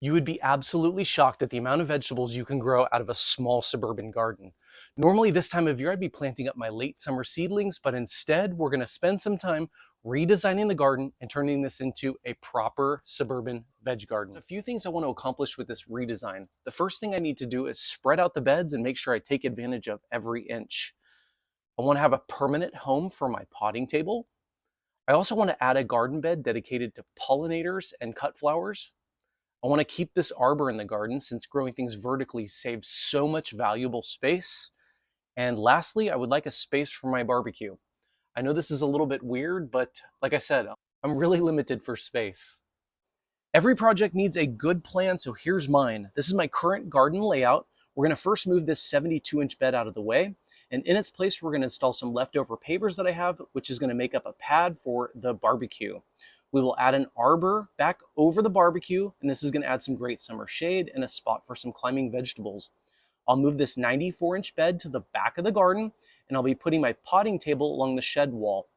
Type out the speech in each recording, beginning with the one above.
You would be absolutely shocked at the amount of vegetables you can grow out of a small suburban garden. Normally this time of year I'd be planting up my late summer seedlings, but instead we're going to spend some time redesigning the garden and turning this into a proper suburban veg garden. There's a few things I want to accomplish with this redesign. The first thing I need to do is spread out the beds and make sure I take advantage of every inch. I want to have a permanent home for my potting table. I also want to add a garden bed dedicated to pollinators and cut flowers. I want to keep this arbor in the garden since growing things vertically saves so much valuable space. And lastly, I would like a space for my barbecue. I know this is a little bit weird, but like I said, I'm really limited for space. Every project needs a good plan, so here's mine. This is my current garden layout. We're going to first move this 72-inch bed out of the way, and in its place we're going to install some leftover pavers that I have, which is going to make up a pad for the barbecue. We will add an arbor back over the barbecue, and this is going to add some great summer shade and a spot for some climbing vegetables. I'll move this 94-inch bed to the back of the garden, and I'll be putting my potting table along the shed wall.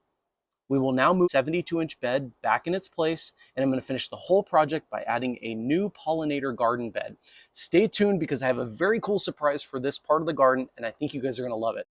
We will now move the 72-inch bed back in its place, and I'm going to finish the whole project by adding a new pollinator garden bed. Stay tuned because I have a very cool surprise for this part of the garden, and I think you guys are going to love it.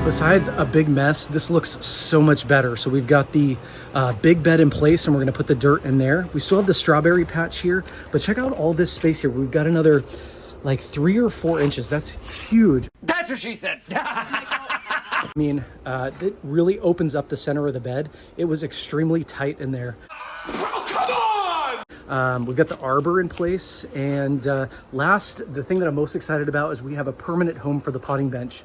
Besides a big mess, this looks so much better. So we've got the big bed in place, and we're gonna put the dirt in there. We still have the strawberry patch here, but check out all this space here. We've got another like 3 or 4 inches. That's huge. That's what she said. I mean, it really opens up the center of the bed. It was extremely tight in there. We've got the arbor in place, and the thing that I'm most excited about is we have a permanent home for the potting bench.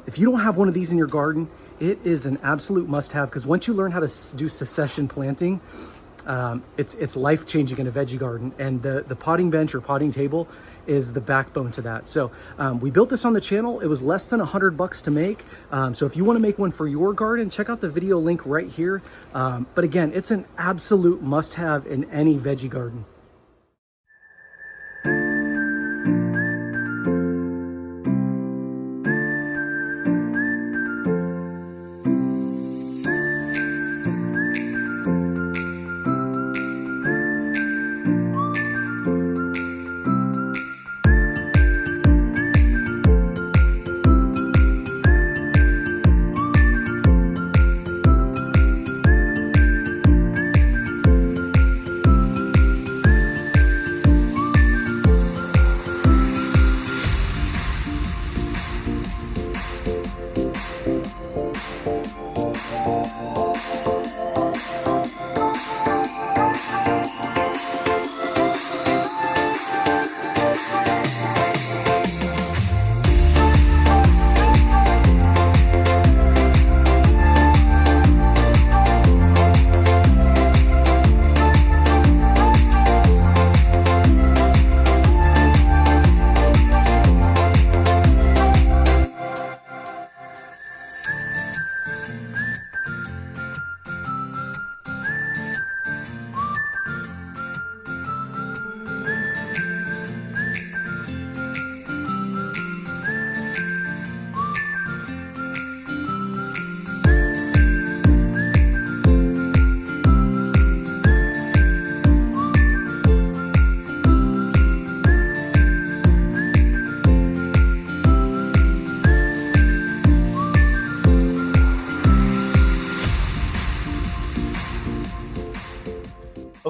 If you don't have one of these in your garden, it is an absolute must-have, because once you learn how to do succession planting, it's life-changing in a veggie garden, and the potting bench or potting table is the backbone to that. So we built this on the channel. It was less than $100 to make. So if you want to make one for your garden, check out the video link right here. But again, it's an absolute must-have in any veggie garden.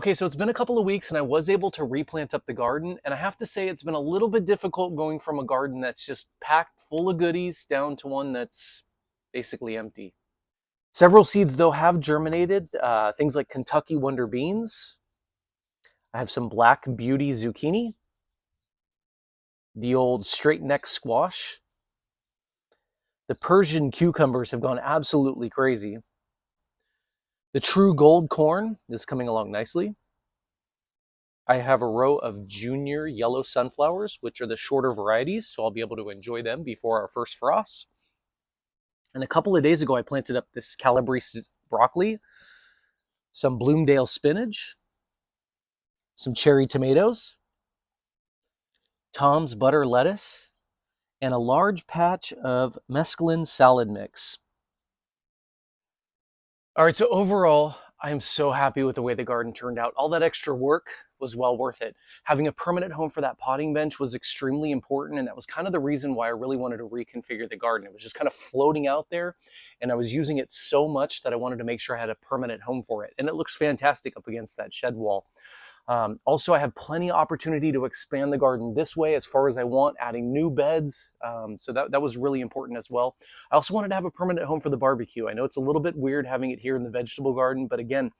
Okay, so it's been a couple of weeks and I was able to replant up the garden, and I have to say it's been a little bit difficult going from a garden that's just packed full of goodies down to one that's basically empty. Several seeds though have germinated, things like Kentucky Wonder beans. I have some Black Beauty zucchini, the old straight neck squash. The Persian cucumbers have gone absolutely crazy. The true gold corn is coming along nicely. I have a row of junior yellow sunflowers, which are the shorter varieties, so I'll be able to enjoy them before our first frost. And a couple of days ago, I planted up this Calabrese broccoli, some Bloomdale spinach, some cherry tomatoes, Tom's butter lettuce, and a large patch of mesclun salad mix. All right, so overall, I am so happy with the way the garden turned out. All that extra work was well worth it. Having a permanent home for that potting bench was extremely important, and that was kind of the reason why I really wanted to reconfigure the garden. It was just kind of floating out there, and I was using it so much that I wanted to make sure I had a permanent home for it. And it looks fantastic up against that shed wall. Also, I have plenty of opportunity to expand the garden this way as far as I want, adding new beds. So that was really important as well. I also wanted to have a permanent home for the barbecue. I know it's a little bit weird having it here in the vegetable garden, but again,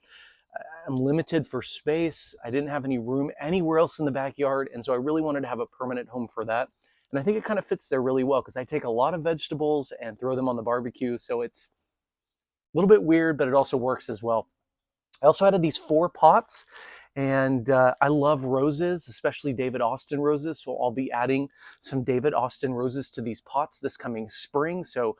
I'm limited for space. I didn't have any room anywhere else in the backyard, and so I really wanted to have a permanent home for that. And I think it kind of fits there really well because I take a lot of vegetables and throw them on the barbecue, so it's a little bit weird, but it also works as well. I also added these 4 pots, and I love roses, especially David Austin roses. So I'll be adding some David Austin roses to these pots this coming spring. So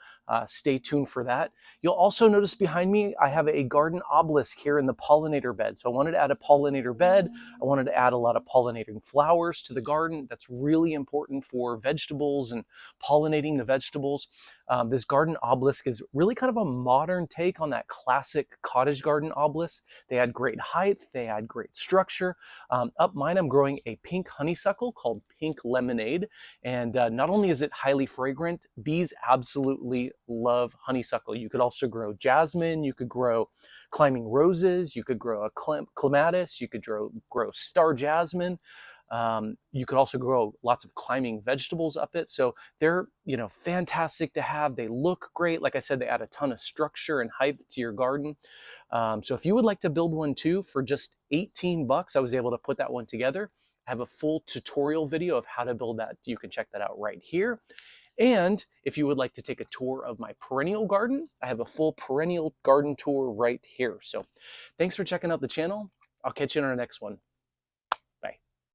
stay tuned for that. You'll also notice behind me, I have a garden obelisk here in the pollinator bed. So I wanted to add a pollinator bed. I wanted to add a lot of pollinating flowers to the garden. That's really important for vegetables and pollinating the vegetables. This garden obelisk is really kind of a modern take on that classic cottage garden obelisk. They add great height, they add great structure. Up mine, I'm growing a pink honeysuckle called Pink Lemonade. And not only is it highly fragrant, bees absolutely love honeysuckle. You could also grow jasmine, you could grow climbing roses, you could grow a clematis, you could grow star jasmine. You could also grow lots of climbing vegetables up it. So they're, fantastic to have. They look great. Like I said, they add a ton of structure and height to your garden. So if you would like to build one too, for just 18 bucks, I was able to put that one together. I have a full tutorial video of how to build that. You can check that out right here. And if you would like to take a tour of my perennial garden, I have a full perennial garden tour right here. So thanks for checking out the channel. I'll catch you in our next one.